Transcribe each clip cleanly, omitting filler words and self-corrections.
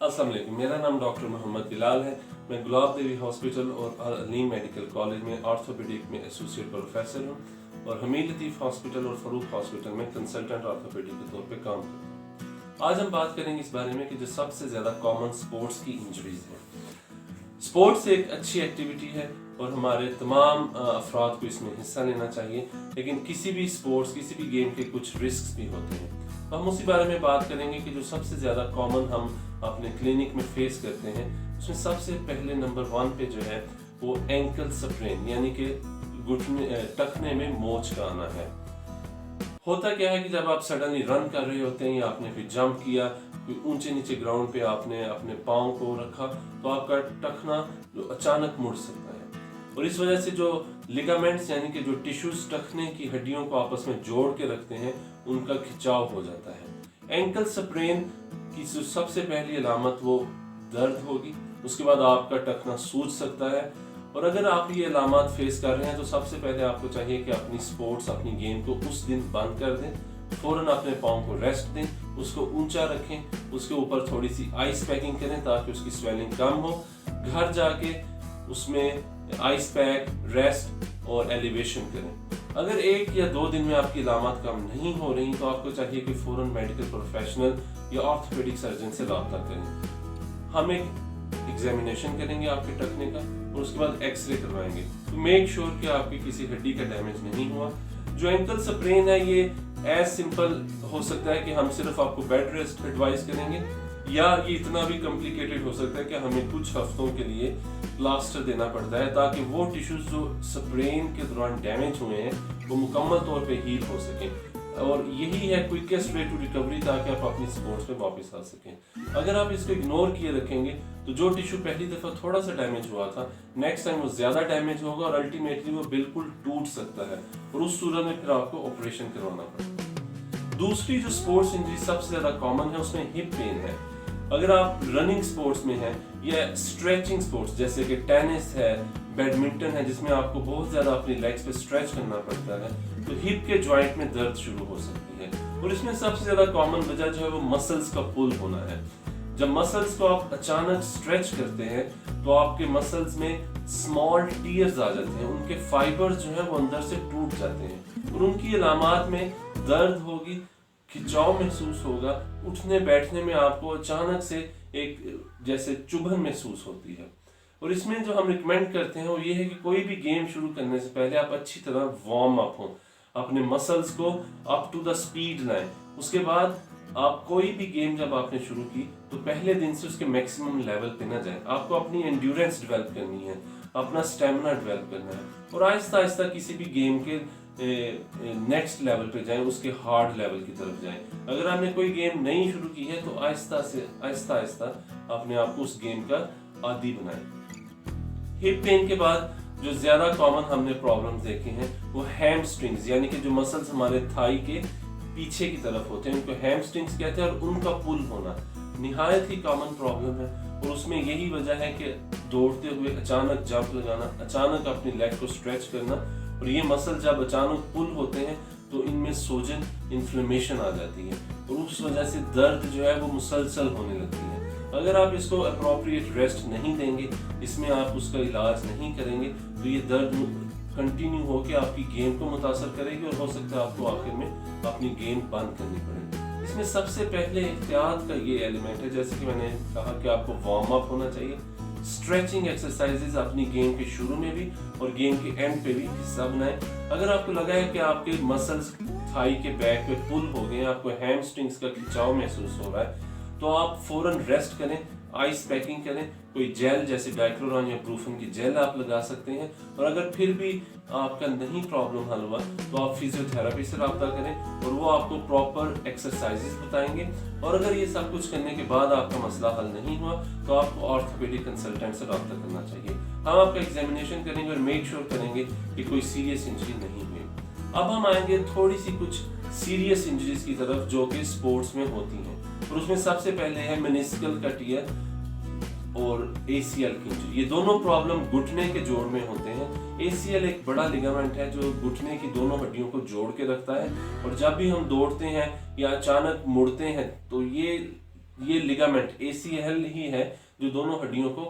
अस्सलाम वालेकुम, मेरा नाम डॉक्टर मोहम्मद बिलाल है। मैं गुलाब देवी हॉस्पिटल और अलीम मेडिकल कॉलेज में ऑर्थोपेडिक में एसोसिएट प्रोफेसर हूँ और हमीद लतीफ़ हॉस्पिटल और फ़रूक हॉस्पिटल में कंसल्टेंट ऑर्थोपेडिक के तौर पे काम करता हूँ। आज हम बात करेंगे इस बारे में कि जो सबसे ज़्यादा कॉमन स्पोर्ट्स की इंजरीज हैं। स्पोर्ट्स एक अच्छी एक्टिविटी है और हमारे तमाम अफराद को इसमें हिस्सा लेना चाहिए, लेकिन किसी भी स्पोर्ट्स, किसी भी गेम के कुछ रिस्क भी होते हैं। तो हम उसी बारे में बात करेंगे कि जो सबसे ज़्यादा कॉमन हम अपने क्लिनिक में फेस करते हैं, उसमें सबसे पहले नंबर 1 पे जो है वो एंकल स्प्रेन यानी कि घुटने टखने में मोच का आना है। होता क्या है कि जब आप सडनली रन कर रहे होते हैं या आपने फिर जंप किया, कोई ऊंचे नीचे ग्राउंड पे आपने अपने पाँव को रखा, तो आपका टखना जो अचानक मुड़ सकता है और इस वजह से जो लिगामेंट्स यानी कि जो टिश्यूज टखने की हड्डियों को आपस में जोड़ के रखते हैं, उनका खिंचाव हो जाता है। एंकल स्प्रेन की जो सबसे पहली अलामत वो दर्द होगी, उसके बाद आपका टखना सूज सकता है और अगर आप ये अलामत फेस कर रहे हैं तो सबसे पहले आपको चाहिए कि अपनी स्पोर्ट्स, अपनी गेम को उस दिन बंद कर दें, फौरन अपने पाँव को रेस्ट दें, उसको ऊंचा रखें, उसके ऊपर थोड़ी सी आइस पैकिंग करें ताकि उसकी स्वेलिंग कम हो। घर जाके उसमें आइस पैक, रेस्ट और एलिवेशन करें। अगर 1 या 2 दिन में आपकी अलामत कम नहीं हो रही तो आपको चाहिए कि फौरन मेडिकल प्रोफेशनल या ऑर्थोपेडिक सर्जन से रब्ता करें। हम एक एग्जामिनेशन करेंगे आपके टखने का और उसके बाद एक्सरे करवाएंगे तो मेक श्योर कि आपकी किसी हड्डी का डैमेज नहीं हुआ। जो एंकल स्प्रेन है ये एज सिंपल हो सकता है कि हम सिर्फ आपको बेड रेस्ट एडवाइस करेंगे, या ये इतना भी कॉम्प्लिकेटेड हो सकता है कि हमें कुछ हफ्तों के लिए प्लास्टर देना पड़ता है ताकि वो टिश्यूज जो स्प्रेन के दौरान डैमेज हुए हैं वो मुकम्मल तौर पे हील हो सकें। और यही है क्विकेस्ट वे टू रिकवरी ताकि आप अपनी स्पोर्ट्स में वापस आ सकें। अगर आप इसको इग्नोर किए रखेंगे तो जो टिश्यू पहली दफ़ा थोड़ा सा डैमेज हुआ था, नेक्स्ट टाइम वो ज़्यादा डैमेज होगा और अल्टीमेटली वो बिल्कुल टूट सकता है और उस सूरत में फिर आपको ऑपरेशन करवाना पड़ेगा। दूसरी जो स्पोर्ट्स इंजरी सबसे ज़्यादा कॉमन है उसमें हिप पेन है। अगर आप रनिंग स्पोर्ट्स में हैं या स्ट्रेचिंग स्पोर्ट्स जैसे कि टेनिस है, बैडमिंटन है जिसमें आपको बहुत ज़्यादा अपनी लेग्स पे स्ट्रेच करना पड़ता है, तो हिप के जॉइंट में दर्द शुरू हो सकती है और इसमें सबसे ज़्यादा कॉमन वजह जो है वो मसल्स का पुल होना है। जब मसल्स को आप अचानक स्ट्रेच करते हैं तो आपके मसल्स में स्मॉल टीयर्स आ जाते हैं, उनके फाइबर्स जो है वो अंदर से टूट जाते हैं और उनकी अलामत में दर्द होगी, खिंचाव महसूस होगा, उठने बैठने में आपको अचानक से एक जैसे चुभन महसूस होती है। और इसमें जो हम रिकमेंड करते हैं वो ये है कि कोई भी गेम शुरू करने से पहले आप अच्छी तरह वार्म अप हो, अपने मसल्स को अप टू द स्पीड लाएं। उसके बाद आप कोई भी गेम जब आपने शुरू की तो पहले दिन से उसके मैक्सिमम लेवल पे ना जाए। आपको अपनी एंड्योरेंस डेवलप करनी है, अपना स्टेमिना डेवलप करना है और आहिस्ता आहिस्ता किसी भी गेम के नेक्स्ट लेवल पे जाएं, उसके हार्ड लेवल की तरफ जाएं। अगर आपने कोई गेम नई शुरू की है तो आहिस्ता आहिस्ता अपने आप को उस गेम का आदी बनाएं। हिप पेन के बाद जो ज्यादा कॉमन हमने प्रॉब्लम्स देखे हैं वो हैमस्ट्रिंग्स यानी कि जो मसल्स हमारे थाई के पीछे की तरफ होते हैं उनको हैमस्ट्रिंग्स कहते हैं और उनका पुल होना निहायत ही कॉमन प्रॉब्लम है और उसमें यही वजह है कि दौड़ते हुए अचानक जंप लगाना, अचानक अपनी लेग को स्ट्रेच करना और ये मसल जब अचानक पुल होते हैं तो इनमें सोजन, इन्फ्लेमेशन आ जाती है और उस वजह से दर्द जो है वो मुसलसल होने लगती है। अगर आप इसको अप्रोप्रिएट रेस्ट नहीं देंगे, इसमें आप उसका इलाज नहीं करेंगे तो ये दर्द कंटिन्यू होकर आपकी गेम को मुतासर करेगी और हो सकता है आपको आखिर में अपनी गेम बंद करनी पड़ेगी। इसमें सबसे पहले एहतियात का ये एलिमेंट है, जैसे कि मैंने कहा कि आपको वार्म अप होना चाहिए। स्ट्रेचिंग एक्सरसाइजेज अपनी गेम के शुरू में भी और गेम के एंड पे भी हिस्सा बनाएं। अगर आपको लगा है कि आपके मसल्स थाई के बैक पे पुल हो गए, आपको हैमस्ट्रिंग्स का खिंचाव महसूस हो रहा है, तो आप फौरन रेस्ट करें, आइस पैकिंग करें, कोई जेल जैसे डाइक्लोरॉन या ब्रूफन की जेल आप लगा सकते हैं और अगर फिर भी आपका नहीं प्रॉब्लम हल हुआ तो आप फिजियोथेरेपी से रब्ता करें और वो आपको प्रॉपर एक्सरसाइजेस बताएंगे और अगर ये सब कुछ करने के बाद आपका मसला हल नहीं हुआ तो आपको ऑर्थोपेडिक कंसल्टेंट से रब्ता करना चाहिए। हम आपका एग्जामिनेशन करेंगे और मेक श्योर करेंगे कि कोई सीरियस इंजरी नहीं हुई। अब हम आएंगे थोड़ी सी कुछ सीरियस इंजरीज की तरफ जो कि स्पोर्ट्स में होती हैं और उसमें सबसे पहले है मेनिस्कल का टियर और ACL की इंजरी। ये दोनों प्रॉब्लम घुटने के जोड़ में होते हैं। ACL एक बड़ा लिगामेंट है जो घुटने की दोनों हड्डियों को जोड़ के रखता है और जब भी हम दौड़ते हैं या अचानक मुड़ते हैं तो ये ये लिगामेंट ACL ही है जो दोनों हड्डियों को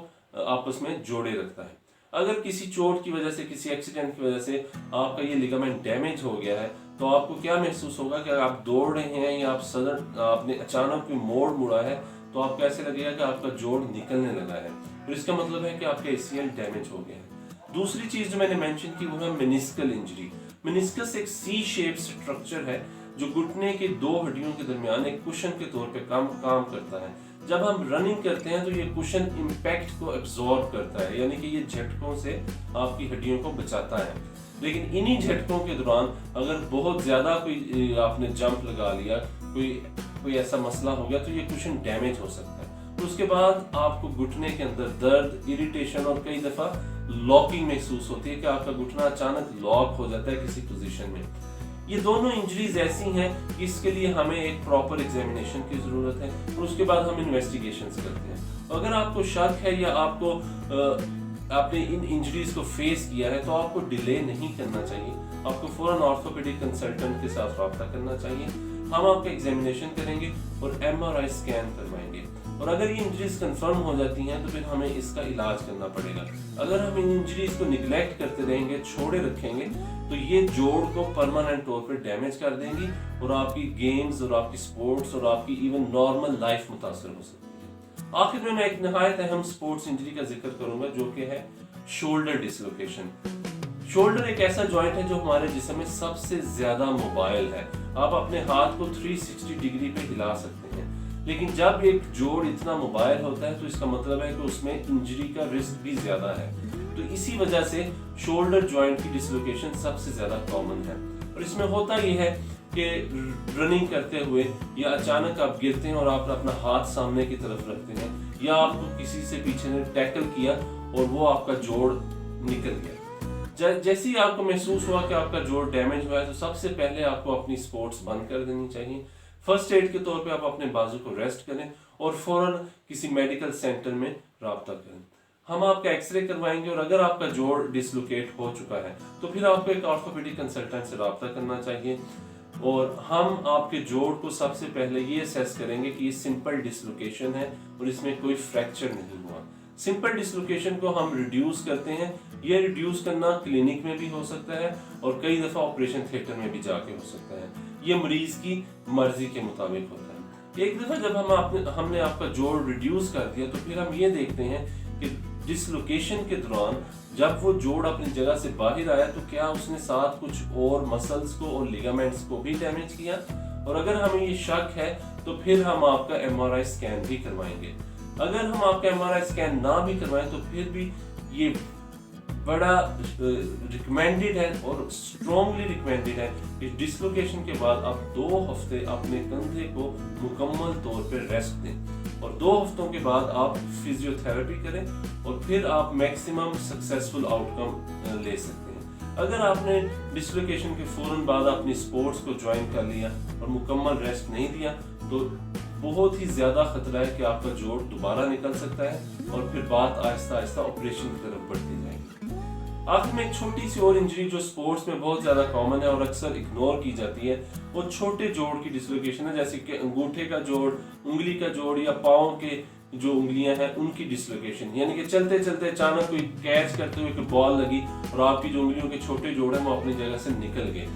आपस में जोड़े रखता है। अगर किसी चोट की वजह से, किसी एक्सीडेंट की वजह से आपका ये लिगामेंट डैमेज हो गया है तो आपको क्या महसूस होगा कि आप दौड़ रहे हैं या आप सडन आपने अचानक कोई मोड़ मुड़ा है तो आपको ऐसे लगेगा कि आपका जोड़ निकलने लगा है, तो इसका मतलब है कि आपका ACL डैमेज हो गया है। दूसरी चीज जो मैंने मेंशन की वो है मेनिस्कल इंजरी। मेनिस्कस एक C शेप स्ट्रक्चर है जो घुटने के दो हड्डियों के दरमियान एक कुशन के तौर पे काम करता है। जब हम रनिंग करते हैं तो ये कुशन इम्पैक्ट को एब्जॉर्ब करता है, यानी कि ये झटकों से आपकी हड्डियों को बचाता है। लेकिन इन्हीं झटकों के दौरान अगर बहुत ज्यादा कोई आपने जंप लगा लिया, कोई ऐसा मसला हो गया तो ये कुशन डैमेज हो सकता है। तो उसके बाद आपको घुटने के अंदर दर्द, इरिटेशन और कई दफा लॉकिंग महसूस होती है कि आपका घुटना अचानक लॉक हो जाता है किसी पोजीशन में। ये दोनों इंजरीज ऐसी हैं कि इसके लिए हमें एक प्रॉपर एग्जामिनेशन की जरूरत है और उसके बाद हम इन्वेस्टिगेशंस करते हैं। अगर आपको शक है या आपने इन इंजरीज को फेस किया है तो आपको डिले नहीं करना चाहिए, आपको फौरन ऑर्थोपेडिक कंसल्टेंट के साथ रब्ता करना चाहिए। हम आपका एग्जामिनेशन करेंगे और MRI स्कैन करवाएंगे और अगर ये इंजरीज कंफर्म हो जाती हैं तो फिर हमें इसका इलाज करना पड़ेगा। अगर हम इन इंजरीज को निगलेक्ट करते रहेंगे, छोड़े रखेंगे तो ये जोड़ को परमानेंट तौर पर डैमेज कर देंगी और आपकी गेम्स और आपकी स्पोर्ट्स और आपकी इवन नॉर्मल लाइफ मुतासर हो सकती है। आखिर में मैं एक निहायत अहम स्पोर्ट्स इंजरी का जिक्र करूंगा जो कि है शोल्डर डिसलोकेशन। शोल्डर एक ऐसा जॉइंट है जो हमारे जिस्म में सबसे ज्यादा मोबाइल है। आप अपने हाथ को 360 डिग्री पे हिला सकते हैं, लेकिन जब एक जोड़ इतना मोबाइल होता है तो इसका मतलब है कि उसमें इंजरी का रिस्क भी ज्यादा है। तो इसी वजह से शोल्डर जॉइंट की डिसलोकेशन सबसे ज्यादा कॉमन है और इसमें होता यह है कि रनिंग करते हुए या अचानक आप गिरते हैं और आप अपना हाथ सामने की तरफ रखते हैं या आपको किसी से पीछे ने टैकल किया और वो आपका जोड़ निकल गया। जैसे ही आपको महसूस हुआ कि आपका जोड़ डैमेज हुआ है तो सबसे पहले आपको अपनी स्पोर्ट्स बंद कर देनी चाहिए। फर्स्ट एड के तौर पे आप अपने बाजू को रेस्ट करें और फौरन किसी मेडिकल सेंटर में राब्ता करें। हम आपका एक्सरे करवाएंगे और अगर आपका जोड़ डिसलोकेट हो चुका है तो फिर आपको एक ऑर्थोपेडिक कंसल्टेंट से राब्ता करना चाहिए और हम आपके जोड़ को सबसे पहले ये असेस करेंगे कि ये सिंपल डिसलोकेशन है और इसमें कोई फ्रैक्चर नहीं हुआ। सिंपल डिसलोकेशन को हम रिड्यूस करते हैं। ये रिड्यूस करना क्लिनिक में भी हो सकता है और कई दफा ऑपरेशन थिएटर में भी जाके हो सकता है। ये मरीज की मर्जी के मुताबिक होता है। एक दफा जब हमने आपका जोड़ रिड्यूस कर दिया तो फिर हम ये देखते हैं कि डिसलोकेशन के दौरान जब वो जोड़ अपनी जगह से बाहर आया तो क्या उसने साथ कुछ और मसल्स को और लिगामेंट्स को भी डैमेज किया, और अगर हमें ये शक है तो फिर हम आपका MRI स्कैन भी करवाएंगे। अगर हम आपका MRI स्कैन ना भी करवाएं तो फिर भी ये बड़ा रिकमेंडेड है और स्ट्रॉन्गली रिकमेंडेड है कि डिसलोकेशन के बाद आप 2 हफ्ते अपने कंधे को मुकम्मल तौर पे रेस्ट दें और 2 हफ्तों के बाद आप फिजियोथेरेपी करें और फिर आप मैक्सिमम सक्सेसफुल आउटकम ले सकते हैं। अगर आपने डिसलोकेशन के फौरन बाद अपनी स्पोर्ट्स को ज्वाइन कर लिया और मुकम्मल रेस्ट नहीं दिया तो बहुत ही ज्यादा खतरा है कि आपका जोड़ दोबारा निकल सकता है और फिर बात आहिस्ता आहिस्ता ऑपरेशन की तरफ बढ़ती जाएगी। आखिर में एक छोटी सी और इंजरी जो स्पोर्ट्स में बहुत ज्यादा कॉमन है और अक्सर इग्नोर की जाती है वो छोटे जोड़ की डिसलोकेशन है, जैसे कि अंगूठे का जोड़, उंगली का जोड़ या पाँव के जो उंगलियां हैं उनकी डिसलोकेशन, यानी कि चलते चलते अचानक कोई कैच करते हुए कोई बॉल लगी और आपकी जो उंगलियों के छोटे जोड़ हैं वो अपनी जगह से निकल गए।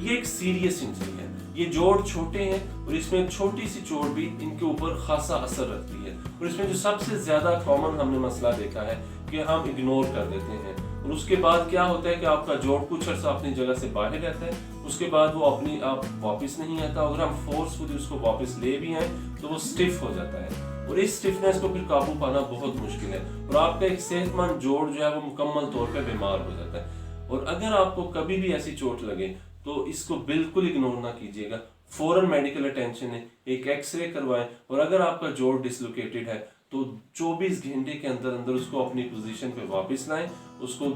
ये एक सीरियस इंजरी है। ये जोड़ छोटे हैं और इसमें छोटी सी चोट भी इनके ऊपर खासा असर रखती है और इसमें जो सबसे ज्यादा कॉमन हमने मसला देखा है कि हम इग्नोर कर देते हैं और उसके बाद क्या होता है कि आपका जोड़ कुछ अर्सा अपनी जगह से बाहर रहता है, उसके बाद वो अपनी आप वापस नहीं आता। अगर हम फोर्सफुली उसको वापस ले भी आए तो वो स्टिफ हो जाता है और इस स्टिफनेस को फिर काबू पाना बहुत मुश्किल है और आपका एक सेहतमंद जोड़ जो है वो मुकम्मल तौर पे बीमार हो जाता है। और अगर आपको कभी भी ऐसी चोट लगे तो इसको बिल्कुल इग्नोर ना कीजिएगा, फौरन मेडिकल अटेंशन है, एक एक्सरे करवाएं और अगर आपका जोड़ डिसलोकेटेड है तो 24 घंटे के अंदर अंदर उसको अपनी पोजीशन पे वापस लाएं, उसको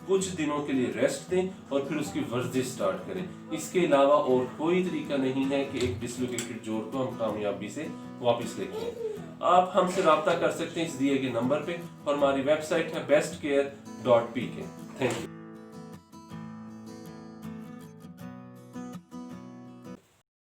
कुछ दिनों के लिए रेस्ट दें और फिर उसकी वर्जिश स्टार्ट करें। इसके अलावा और कोई तरीका नहीं है कि एक डिसलोकेटेड जोड़ को हम कामयाबी से वापस लेके आएं। आप हमसे राब्ता कर सकते हैं इस दिए गए नंबर पे और हमारी वेबसाइट है bestcare.pk। Thank you.